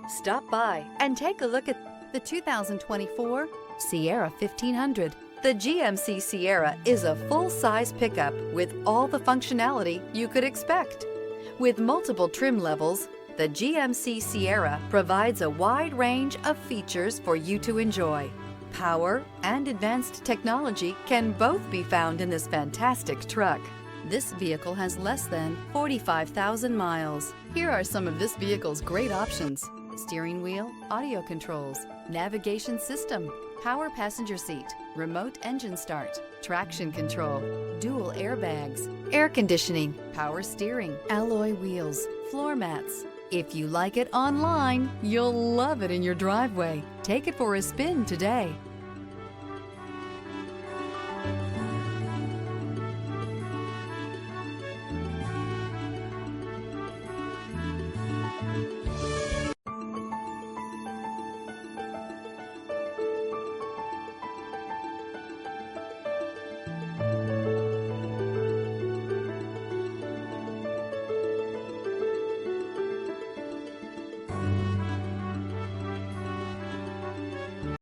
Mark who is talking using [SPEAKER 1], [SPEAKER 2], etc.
[SPEAKER 1] Stop by and take a look at the 2024 Sierra 1500. The GMC Sierra is a full-size pickup with all the functionality you could expect. With multiple trim levels, the GMC Sierra provides a wide range of features for you to enjoy. Power and advanced technology can both be found in this fantastic truck. This vehicle has less than 45,000 miles. Here are some of this vehicle's great options: steering wheel audio controls, navigation system, power passenger seat, remote engine start, traction control, dual airbags, air conditioning, power steering, alloy wheels, floor mats. If you like it online, you'll love it in your driveway. Take it for a spin today.